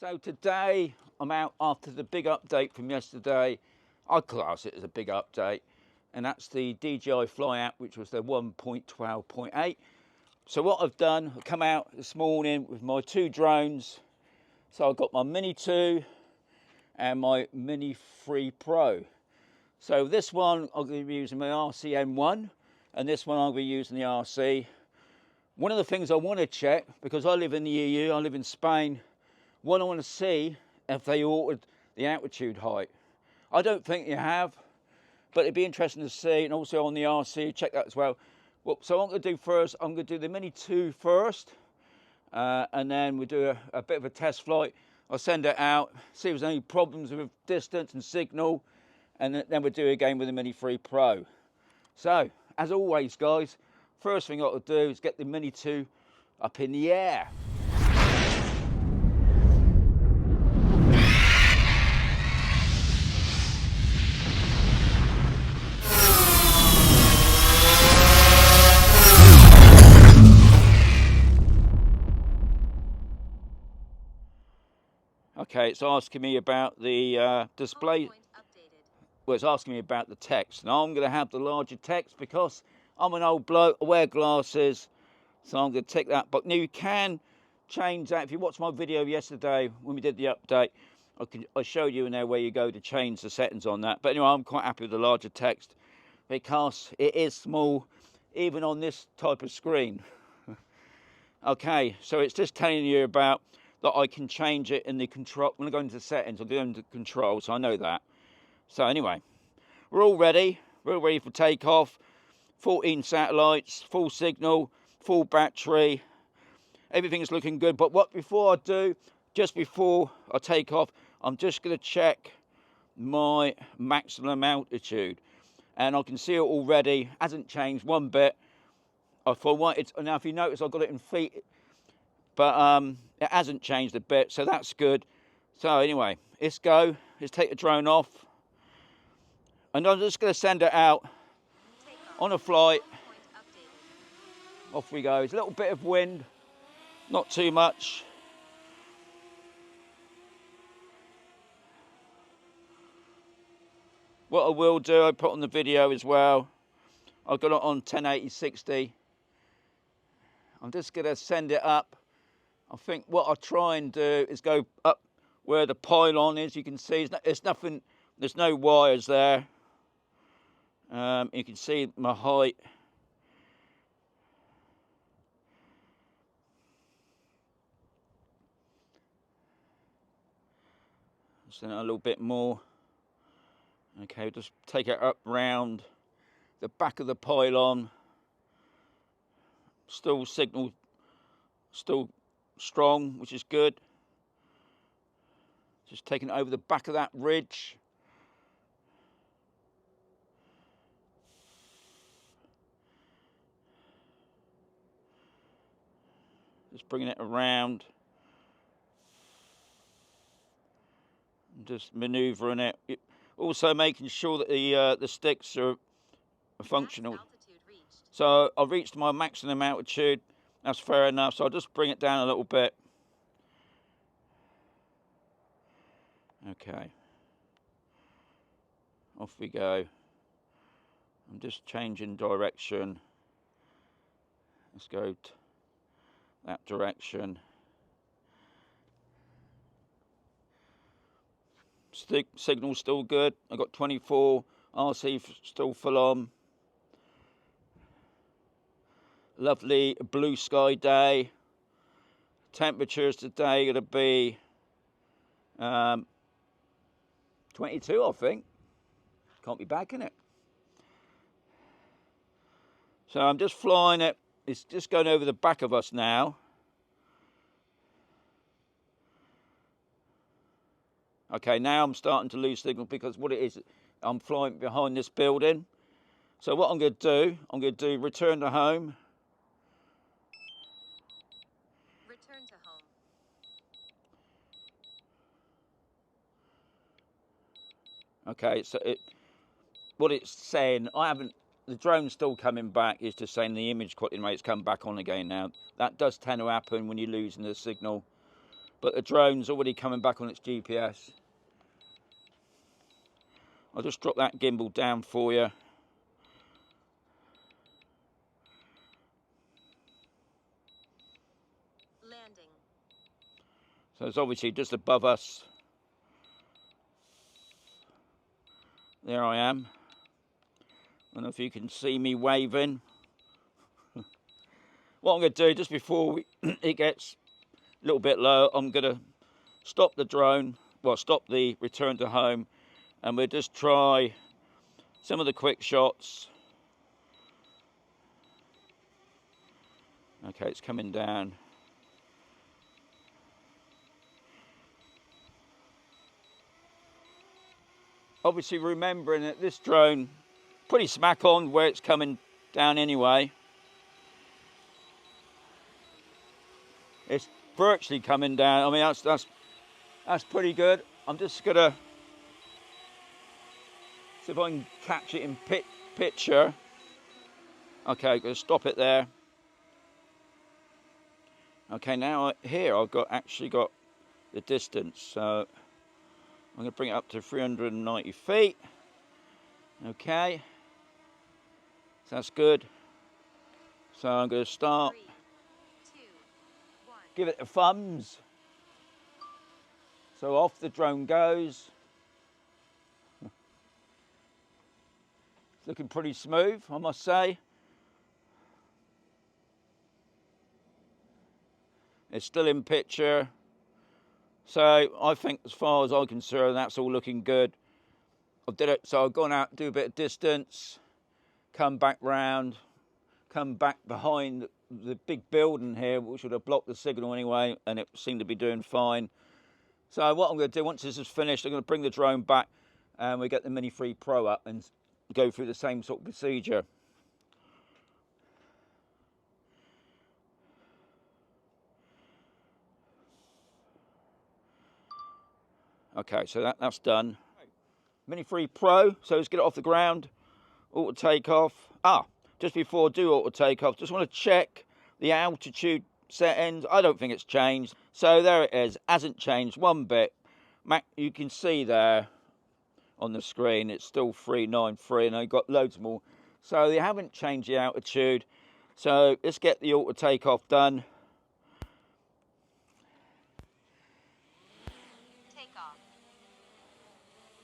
So today I'm out after the big update from yesterday. I class it as a big update, and that's the DJI Fly app, which was the 1.12.8. So what I've done, I've come out this morning with my two drones. So I've got my Mini 2 and my Mini 3 Pro. So this one I'm going to be using my RCN1, and this one I'll be using the RC. One of the things I want to check, because I live in the EU, I live in Spain, what I want to see if they altered the altitude height. I don't think you have, but it'd be interesting to see, and also on the RC, check that as well. Well, so what I'm going to do first, I'm going to do the Mini 2 first, and then we'll do a bit of a test flight. I'll send it out, see if there's any problems with distance and signal, and then we'll do it again with the Mini 3 Pro. So, as always, guys, first thing I've got to do is get the Mini 2 up in the air. Okay, it's asking me about the display. Well, it's asking me about the text. Now I'm going to have the larger text because I'm an old bloke, I wear glasses, so I'm going to take that. But now you can change that. If you watched my video yesterday when we did the update, I showed you in there where you go to change the settings on that. But anyway, I'm quite happy with the larger text because it is small, even on this type of screen. Okay, so it's just telling you about that I can change it in the control. When I go into settings, I'll go into control, so I know that. So anyway, we're all ready. We're all ready for takeoff. 14 satellites, full signal, full battery. Everything's looking good. But before I do, just before I take off, I'm just going to check my maximum altitude. And I can see it already. Hasn't changed one bit. Now, if you notice, I've got it in feet. But it hasn't changed a bit, so that's good. So anyway, let's go. Let's take the drone off. And I'm just going to send it out on a flight. Off we go. It's a little bit of wind, not too much. What I will do, I put on the video as well. I've got it on 1080-60. I'm just going to send it up. I think what I'll try and do is go up where the pylon is. You can see there's nothing, there's no wires there. You can see my height. Send it a little bit more. Okay, just take it up round the back of the pylon. Still signal, still strong, which is good. Just taking it over the back of that ridge. Just bringing it around. And just manoeuvring it. Also making sure that the sticks are functional. So I've reached my maximum altitude. That's fair enough. So I'll just bring it down a little bit. Okay. Off we go. I'm just changing direction. Let's go that direction. Signal's still good. I've got 24. RC still full on. Lovely blue sky day. Temperatures today going to be 22, I think. Can't be bad, can it? So I'm just flying it. It's just going over the back of us now. Okay, now I'm starting to lose signal because what it is, I'm flying behind this building. So what I'm going to do, return to home. Return to home. Okay, so what it's saying, the drone's still coming back, is just saying the image quality rate's come back on again now. That does tend to happen when you're losing the signal. but the drone's already coming back on its GPS. I'll just drop that gimbal down for you. Landing. So it's obviously just above us. There I am. I don't know if you can see me waving. What I'm going to do just before it gets a little bit low, I'm going to stop the drone, well, stop the return to home, and we'll just try some of the quick shots. Okay, it's coming down. Obviously remembering that this drone, pretty smack on where it's coming down anyway. It's virtually coming down. I mean, that's pretty good. I'm just gonna see if I can catch it in picture. Okay, gonna stop it there. Okay, now here I've actually got the distance. So I'm gonna bring it up to 390 feet. Okay, so that's good. So I'm gonna start. 3, 2, 1. Give it a thumbs. So off the drone goes. It's looking pretty smooth, I must say. It's still in picture. So I think as far as I'm concerned, that's all looking good. I've did it, so I've gone out, do a bit of distance, come back round, come back behind the big building here, which would have blocked the signal anyway, and it seemed to be doing fine. So what I'm going to do, once this is finished, I'm going to bring the drone back and we get the Mini 3 Pro up and go through the same sort of procedure. Okay, so that's done. Mini 3 Pro, so let's get it off the ground. Auto takeoff. Just before I do auto takeoff, just want to check the altitude settings. I don't think it's changed. So there it is, hasn't changed one bit. You can see there on the screen, it's still 393 and I've got loads more. So they haven't changed the altitude. So let's get the auto takeoff done. Takeoff.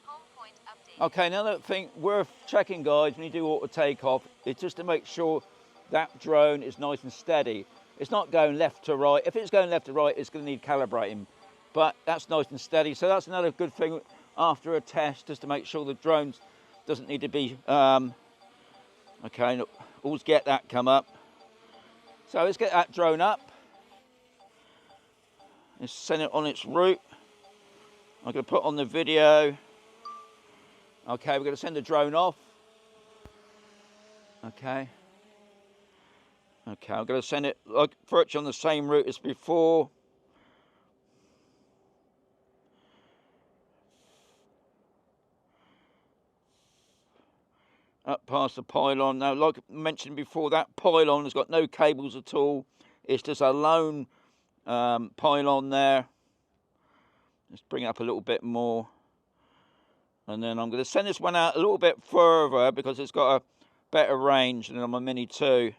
Home point updated. Okay, another thing worth checking, guys, when you do auto takeoff, is just to make sure that drone is nice and steady. It's not going left to right. If it's going left to right, it's going to need calibrating. But that's nice and steady. So that's another good thing after a test, just to make sure the drone doesn't need to be... okay, always get that come up. So let's get that drone up. Let's send it on its route. I'm going to put on the video. Okay, we're going to send the drone off. Okay. Okay, I'm going to send it like virtually on the same route as before. Up past the pylon. Now, like I mentioned before, that pylon has got no cables at all. It's just a lone pylon there. Let's bring it up a little bit more. And then I'm going to send this one out a little bit further because it's got a better range than on my Mini 2.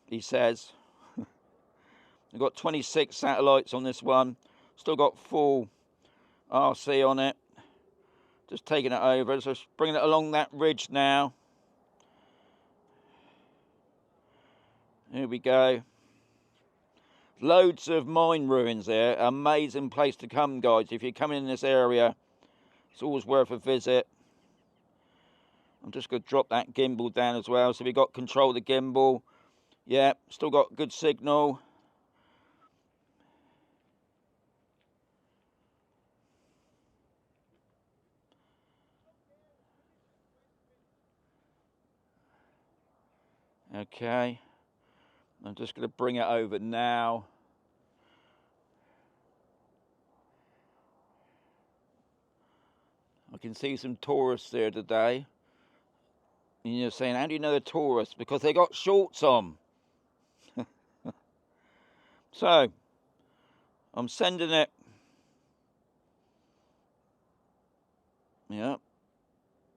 He says. I've got 26 satellites on this one. Still got full RC on it. Just taking it over. So bringing it along that ridge now. Here we go. Loads of mine ruins there. Amazing place to come, guys. If you're coming in this area, it's always worth a visit. I'm just going to drop that gimbal down as well. So we've got control of the gimbal. Yeah, still got good signal. Okay. I'm just going to bring it over now. I can see some tourists there today. And you're saying, how do you know they're tourists? Because they got shorts on. So, I'm sending it. Yeah.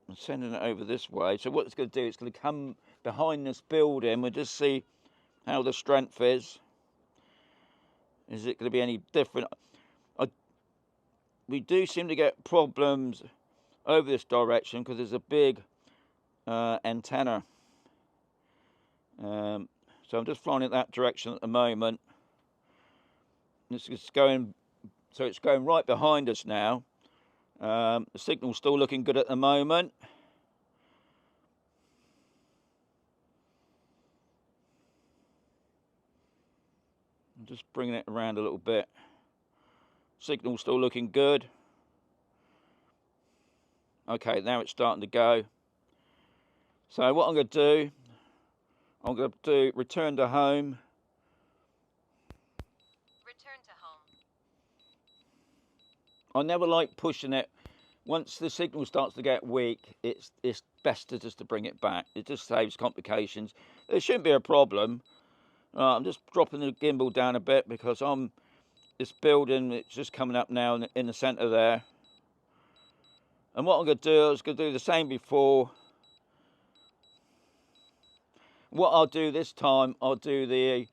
I'm sending it over this way. So what it's going to do, it's going to come behind this building. We'll just see how the strength is. Is it going to be any different? We do seem to get problems over this direction because there's a big antenna. So I'm just flying in that direction at the moment. It's just going, so it's going right behind us now. The signal's still looking good at the moment. I'm just bringing it around a little bit. Signal's still looking good. Okay, now it's starting to go. So what I'm going to do, return to home. Return to home. I never like pushing it. Once the signal starts to get weak, it's best to just to bring it back. It just saves complications. There shouldn't be a problem. I'm just dropping the gimbal down a bit because this building, it's just coming up now in the centre there. And what I'm going to do, I was going to do the same before. What I'll do this time, I'll do the,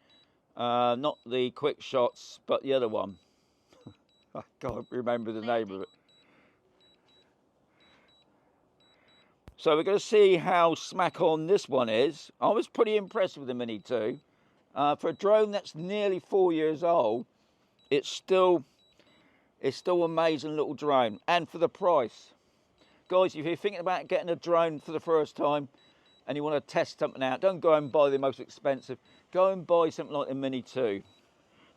not the quick shots, but the other one. I can't remember the name of it. So we're going to see how smack on this one is. I was pretty impressed with the Mini 2. For a drone that's nearly 4 years old, it's still an amazing little drone. And for the price. Guys, if you're thinking about getting a drone for the first time and you want to test something out, don't go and buy the most expensive. Go and buy something like the Mini 2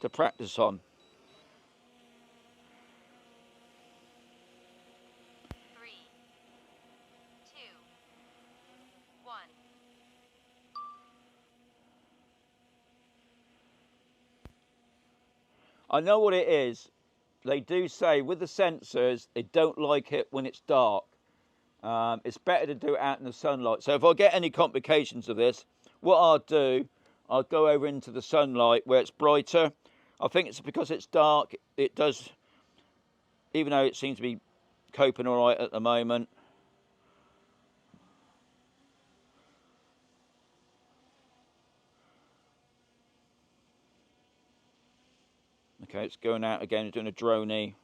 to practice on. 3, 2, 1. I know what it is. They do say with the sensors, they don't like it when it's dark. It's better to do it out in the sunlight. So if I get any complications of this, what I'll do, I'll go over into the sunlight where it's brighter. I think it's because it's dark, it does, even though it seems to be coping all right at the moment. Okay, it's going out again, it's doing a Dronie.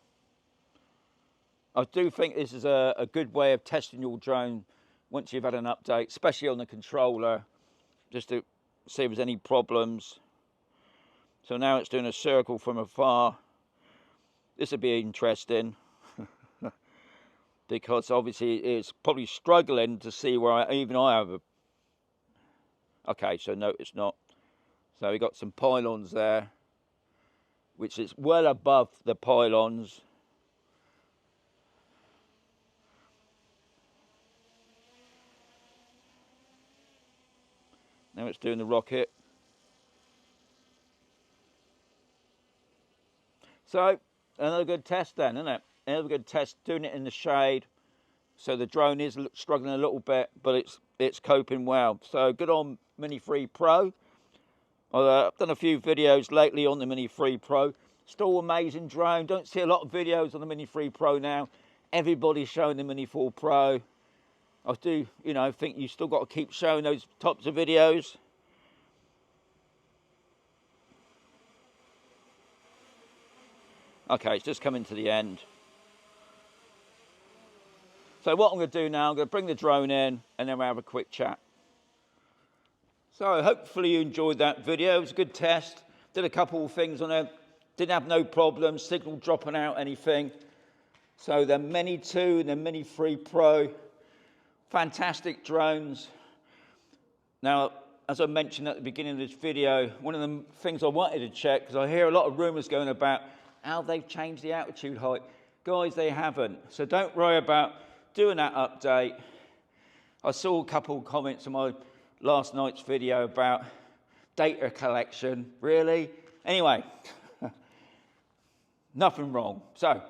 I do think this is a good way of testing your drone once you've had an update, especially on the controller, just to see if there's any problems. So now it's doing a circle from afar. This will be interesting because obviously it's probably struggling to see where even I have a... Okay, so no, it's not. So we got some pylons there, which is well above the pylons. Now it's doing the rocket. So, another good test then, isn't it? Another good test, doing it in the shade. So the drone is struggling a little bit, but it's coping well. So good on Mini 3 Pro. I've done a few videos lately on the Mini 3 Pro. Still amazing drone. Don't see a lot of videos on the Mini 3 Pro now. Everybody's showing the Mini 4 Pro. I do, think you still got to keep showing those types of videos. Okay, it's just coming to the end. So what I'm going to do now, I'm going to bring the drone in and then we'll have a quick chat. So hopefully you enjoyed that video. It was a good test. Did a couple of things on it. Didn't have no problems, signal dropping out, anything. So the Mini 2 and the Mini 3 Pro, fantastic drones. Now, as I mentioned at the beginning of this video, one of the things I wanted to check, because I hear a lot of rumours going about how they've changed the altitude height. Guys, they haven't. So don't worry about doing that update. I saw a couple of comments on my last night's video about data collection. Really? Anyway, nothing wrong. So,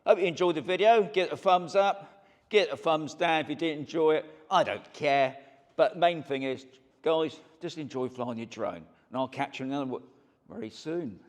hope you enjoyed the video. Give it a thumbs up. Give it a thumbs down if you didn't enjoy it. I don't care. But the main thing is, guys, just enjoy flying your drone. And I'll catch you another one very soon.